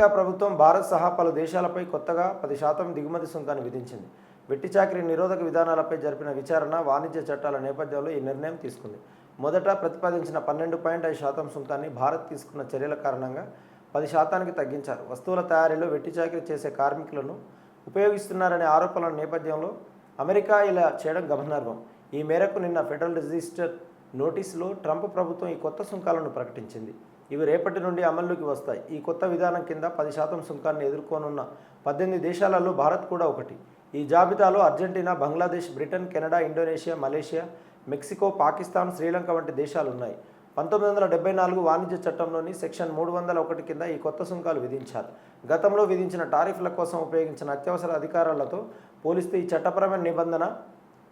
America ప్రభుత్వం భారత్ సహా పలు దేశాలపై కొత్తగా 10% దిగుమతి సుంకాన్ని విధించింది. వెట్టి చాకిరీ నిరోధక విధానాలపై జరిపిన విచారణ, వాణిజ్య చట్టాల నేపథ్యంలో ఈ నిర్ణయం తీసుకుంది. మొదట ప్రతిపాదించిన 12.5% సుంకాన్ని భారత్ తీసుకున్న చర్యల కారణంగా 10%కి తగ్గించారు. వస్తువుల తయారీలో వెట్టి చాకిరీ చేసే కార్మికులను ఉపయోగిస్తున్నారనే ఆరోపణల నేపథ్యంలో అమెరికా ఇలా చేయడం గమనార్హం. ఈ మేరకు నిన్న ఫెడరల్ రిజిస్టర్ నోటీసులో ట్రంప్ ప్రభుత్వం ఈ కొత్త సుంకాలను ప్రకటించింది. ఇవి రేపటి నుండి అమల్లోకి వస్తాయి. ఈ కొత్త విధానం కింద 10% సుంకాన్ని ఎదుర్కొనున్న 18 దేశాలలో భారత్ కూడా ఒకటి. ఈ జాబితాలో Argentina, Bangladesh, Britain, Canada, Indonesia, Malaysia, Mexico, Pakistan, Sri Lanka వంటి దేశాలు ఉన్నాయి. 1974 వాణిజ్య చట్టంలోని సెక్షన్ 301 కింద ఈ కొత్త సుంకాలు విధించారు. గతంలో విధించిన టారిఫ్ల కోసం ఉపయోగించిన అత్యవసర అధికారాలతో పోలిస్తే ఈ చట్టపరమైన నిబంధన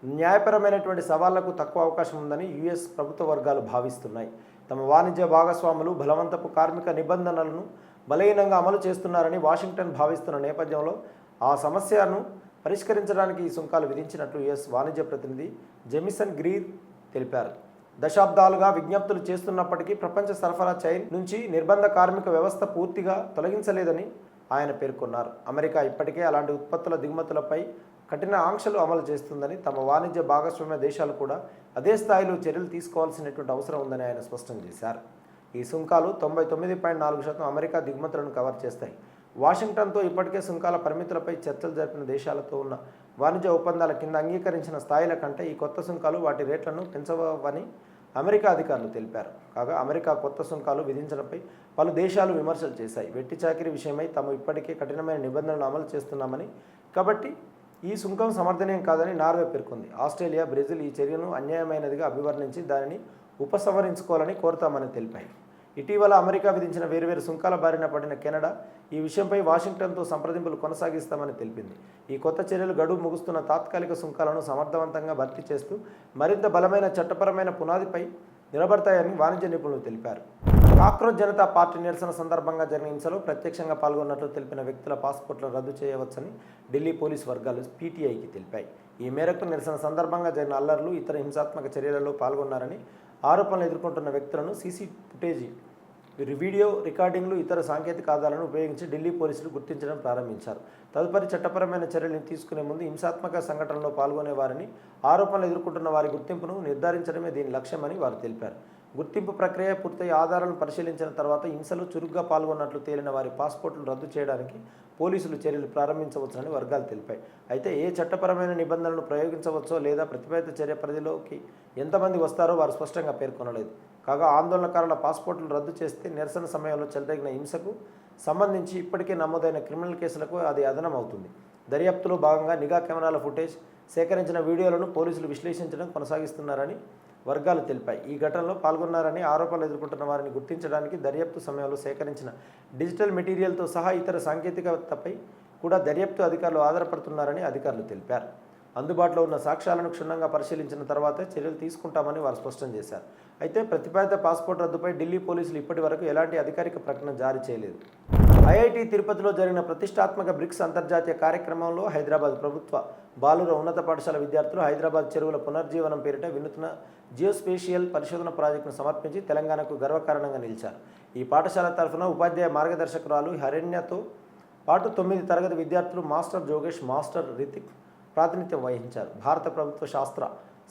న్యాయపరమైనటువంటి సవాళ్లకు తక్కువ అవకాశం ఉందని యుఎస్ ప్రభుత్వ వర్గాలు భావిస్తున్నాయి. తమ వాణిజ్య భాగస్వాములు బలవంతపు కార్మిక నిబంధనలను బలహీనంగా అమలు చేస్తున్నారని వాషింగ్టన్ భావిస్తున్న నేపథ్యంలో ఆ సమస్యను పరిష్కరించడానికి ఈ సుంకాలు విధించినట్లు యుఎస్ వాణిజ్య ప్రతినిధి జెమిసన్ గ్రీర్ తెలిపారు. దశాబ్దాలుగా విజ్ఞప్తులు చేస్తున్నప్పటికీ ప్రపంచ సరఫరా చైన్ నుంచి నిర్బంధ కార్మిక వ్యవస్థ పూర్తిగా తొలగించలేదని ఆయన పేర్కొన్నారు. అమెరికా ఇప్పటికే అలాంటి ఉత్పత్తుల దిగుమతులపై కఠిన ఆంక్షలు అమలు చేస్తుందని, తమ వాణిజ్య భాగస్వామ్య దేశాలు కూడా అదే స్థాయిలో చర్యలు తీసుకోవాల్సినటువంటి అవసరం ఉందని ఆయన స్పష్టం చేశారు. ఈ సుంకాలు 99.4% అమెరికా దిగుమతులను కవర్ చేస్తాయి. వాషింగ్టన్తో ఇప్పటికే సుంకాల పరిమితులపై చర్చలు జరిపిన దేశాలతో ఉన్న వాణిజ్య ఒప్పందాల కింద అంగీకరించిన స్థాయిల కంటే ఈ కొత్త సుంకాలు వాటి రేట్లను పెంచవని అమెరికా అధికారులు తెలిపారు. కాగా అమెరికా కొత్త సుంకాలు విధించడంపై పలు దేశాలు విమర్శలు చేశాయి. వెట్టి చాకిరీ విషయమై తాము ఇప్పటికే కఠినమైన నిబంధనలు అమలు చేస్తున్నామని, కాబట్టి ఈ సుంకం సమర్థనీయం కాదని నార్వే పేర్కొంది. ఆస్ట్రేలియా, బ్రెజిల్ ఈ చర్యను అన్యాయమైనదిగా అభివర్ణించి దానిని ఉపసంహరించుకోవాలని కోరుతామని తెలిపాయి. ఇటీవల అమెరికా విధించిన వేర్వేరు సుంకాల బారిన పడిన కెనడా ఈ విషయంపై వాషింగ్టన్తో సంప్రదింపులు కొనసాగిస్తామని తెలిపింది. ఈ కొత్త చర్యలు గడువు ముగుస్తున్న తాత్కాలిక సుంకాలను సమర్థవంతంగా భర్తీ చేస్తూ మరింత బలమైన చట్టపరమైన పునాదిపై నిలబడతాయని వాణిజ్య నిపుణులు తెలిపారు. కాక్రోచ్ జనతా పార్టీ నిరసన సందర్భంగా జరిగిన హింసలో ప్రత్యక్షంగా పాల్గొన్నట్లు తెలిపిన వ్యక్తుల పాస్పోర్ట్లను రద్దు చేయవచ్చని ఢిల్లీ పోలీసు వర్గాలు పీటీఐకి తెలిపాయి. ఈ మేరకు నిరసన సందర్భంగా జరిగిన అల్లర్లు, ఇతర హింసాత్మక చర్యలలో పాల్గొన్నారని ఆరోపణలు ఎదుర్కొంటున్న వ్యక్తులను సీసీ ఫుటేజీ, వీడియో రికార్డింగ్లు, ఇతర సాంకేతిక ఆధారాలను ఉపయోగించి ఢిల్లీ పోలీసులు గుర్తించడం ప్రారంభించారు. తదుపరి చట్టపరమైన చర్యలను తీసుకునే ముందు హింసాత్మక సంఘటనలో పాల్గొనే వారిని, ఆరోపణలు ఎదుర్కొంటున్న వారి గుర్తింపును నిర్ధారించడమే దీని లక్ష్యమని వారు తెలిపారు. గుర్తింపు ప్రక్రియ పూర్తయి ఆధారాలను పరిశీలించిన తర్వాత హింసలో చురుగ్గా పాల్గొన్నట్లు తేలిన వారి పాస్పోర్టులు రద్దు చేయడానికి పోలీసులు చర్యలు ప్రారంభించవచ్చునని వర్గాలు తెలిపాయి. అయితే ఏ చట్టపరమైన నిబంధనలను ప్రయోగించవచ్చో లేదా ప్రతిపాదిత చర్య పరిధిలోకి ఎంతమంది వస్తారో వారు స్పష్టంగా పేర్కొనలేదు. కాగా ఆందోళనకారుల పాస్పోర్టులు రద్దు చేస్తే నిరసన సమయంలో చెలరేగిన హింసకు సంబంధించి ఇప్పటికే నమోదైన క్రిమినల్ కేసులకు అది అదనం అవుతుంది. దర్యాప్తులో భాగంగా నిఘా కెమెరాల ఫుటేజ్, సేకరించిన వీడియోలను పోలీసులు విశ్లేషించడం కొనసాగిస్తున్నారని వర్గాలు తెలిపాయి. ఈ ఘటనలో పాల్గొన్నారని ఆరోపణలు ఎదుర్కొంటున్న వారిని గుర్తించడానికి దర్యాప్తు సమయంలో సేకరించిన డిజిటల్ మెటీరియల్తో సహా ఇతర సాంకేతికతపై కూడా దర్యాప్తు అధికారులు ఆధారపడుతున్నారని అధికారులు తెలిపారు. అందుబాటులో ఉన్న సాక్ష్యాలను క్షుణ్ణంగా పరిశీలించిన తర్వాతే చర్యలు తీసుకుంటామని వారు స్పష్టం చేశారు. అయితే ప్రతిపాదిత పాస్పోర్ట్ రద్దుపై ఢిల్లీ పోలీసులు ఇప్పటి వరకు ఎలాంటి అధికారిక ప్రకటన జారీ చేయలేదు. ఐఐటి తిరుపతిలో జరిగిన ప్రతిష్టాత్మక బ్రిక్స్ అంతర్జాతీయ కార్యక్రమంలో హైదరాబాద్ ప్రభుత్వ బాలుర ఉన్నత పాఠశాల విద్యార్థులు హైదరాబాద్ చెరువుల పునర్జీవనం పేరిట వినూత్న జియోస్పేషియల్ పరిశోధన ప్రాజెక్టును సమర్పించి తెలంగాణకు గర్వకారణంగా నిలిచారు. ఈ పాఠశాల తరఫున ఉపాధ్యాయ మార్గదర్శకురాలు హరణ్యతో పాటు 9 తరగతి విద్యార్థులు మాస్టర్ జోగేష్, మాస్టర్ రితిక్ ప్రాతినిధ్యం వహించారు. భారత ప్రభుత్వ శాస్త్ర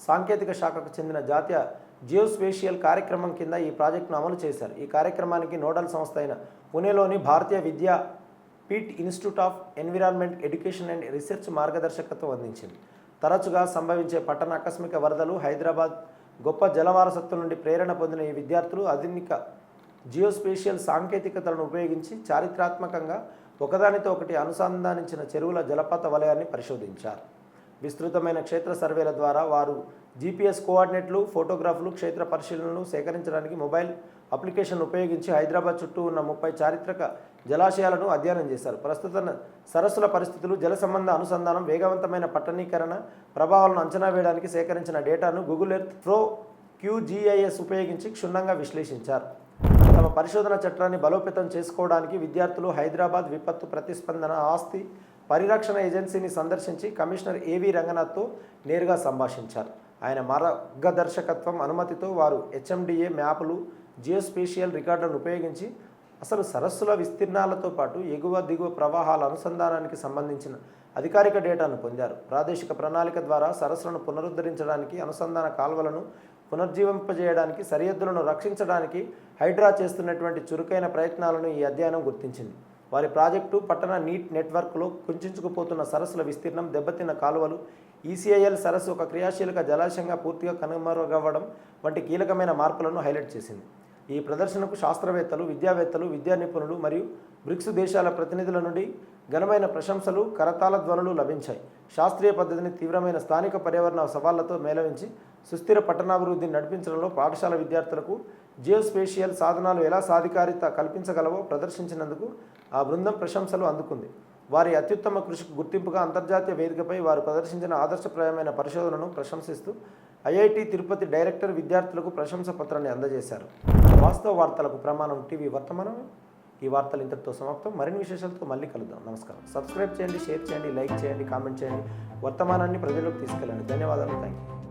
సాంకేతిక శాఖకు చెందిన జాతీయ జియోస్పేషియల్ కార్యక్రమం కింద ఈ ప్రాజెక్టును అమలు చేశారు. ఈ కార్యక్రమానికి నోడల్ సంస్థ అయిన పుణేలోని Bharatiya Vidya Peeth institute of environment education and research మార్గదర్శకత్వం అందించింది. తరచుగా సంభవించే పట్టణ ఆకస్మిక వరదలు, హైదరాబాద్ గొప్ప జలవారసత్వం నుండి ప్రేరణ పొందిన ఈ విద్యార్థులు ఆధునిక జియోస్పేషియల్ సాంకేతికతలను ఉపయోగించి చారిత్రాత్మకంగా ఒకదానితో ఒకటి అనుసంధానించిన చెరువుల జలపాత వలయాన్ని పరిశోధించారు. విస్తృతమైన క్షేత్ర సర్వేల ద్వారా వారు జీపీఎస్ కోఆర్డినేట్లు, ఫోటోగ్రాఫ్లు, క్షేత్ర పరిశీలనలు సేకరించడానికి మొబైల్ అప్లికేషన్ ఉపయోగించి హైదరాబాద్ చుట్టూ ఉన్న 30 చారిత్రక జలాశయాలను అధ్యయనం చేశారు. ప్రస్తుత సరస్సుల పరిస్థితులు, జల సంబంధ అనుసంధానం, వేగవంతమైన పట్టణీకరణ ప్రభావాలను అంచనా వేయడానికి సేకరించిన డేటాను గూగుల్ ఎర్త్ ప్రో QGIS ఉపయోగించి క్షుణ్ణంగా విశ్లేషించారు. తమ పరిశోధన చట్టాన్ని బలోపేతం చేసుకోవడానికి విద్యార్థులు హైదరాబాద్ విపత్తు ప్రతిస్పందన ఆస్తి పరిరక్షణ ఏజెన్సీని సందర్శించి కమిషనర్ ఏవి రంగనాథ్తో నేరుగా సంభాషించారు. ఆయన మార్గదర్శకత్వం అనుమతితో వారు HMDA మ్యాపులు, జియోస్పేషియల్ రికార్డులను ఉపయోగించి అసలు సరస్సుల విస్తీర్ణాలతో పాటు ఎగువ దిగువ ప్రవాహాల అనుసంధానానికి సంబంధించిన అధికారిక డేటాను పొందారు. ప్రాదేశిక ప్రణాళిక ద్వారా సరస్సులను పునరుద్ధరించడానికి, అనుసంధాన కాల్వలను పునర్జీవింపజేయడానికి, సరిహద్దులను రక్షించడానికి హైడ్రా చేస్తున్నటువంటి చురుకైన ప్రయత్నాలను ఈ అధ్యయనం గుర్తించింది. వారి ప్రాజెక్టు పట్టణ నీట్ నెట్వర్క్లో కుంచుకుపోతున్న సరస్సుల విస్తీర్ణం, దెబ్బతిన్న కాలువలు, ఈసీఐఎల్ సరస్సు ఒక క్రియాశీలక జలాశయంగా పూర్తిగా కనుమరుగవ్వడం వంటి కీలకమైన మార్పులను హైలైట్ చేసింది. ఈ ప్రదర్శనకు శాస్త్రవేత్తలు, విద్యావేత్తలు, విద్యా నిపుణులు మరియు బ్రిక్స్ దేశాల ప్రతినిధుల నుండి ఘనమైన ప్రశంసలు, కరతాళ ధ్వనులు లభించాయి. శాస్త్రీయ పద్ధతిని తీవ్రమైన స్థానిక పర్యావరణ సవాళ్లతో మేళవించి సుస్థిర పట్టణాభివృద్ధిని నడిపించడంలో పాఠశాల విద్యార్థులకు జియోస్పేషియల్ సాధనాలు ఎలా సాధికారిత కల్పించగలవో ప్రదర్శించినందుకు ఆ బృందం ప్రశంసలు అందుకుంది. వారి అత్యుత్తమ కృషికి గుర్తింపుగా అంతర్జాతీయ వేదికపై వారు ప్రదర్శించిన ఆదర్శప్రాయమైన పరిశోధనను ప్రశంసిస్తూ ఐఐటి తిరుపతి డైరెక్టర్ విద్యార్థులకు ప్రశంసా పత్రాన్ని అందజేశారు. వాస్తవ వార్తలకు ప్రమాణం టీవీ వర్తమానం. ఈ వార్తలు ఇంతటితో సమాప్తం. మరిన్ని విశేషాలతో మళ్ళీ కలుద్దాం. నమస్కారం. సబ్స్క్రైబ్ చేయండి, షేర్ చేయండి, లైక్ చేయండి, కామెంట్ చేయండి. వర్తమానాన్ని ప్రజల్లోకి తీసుకెళ్ళండి. ధన్యవాదాలు. Thank you.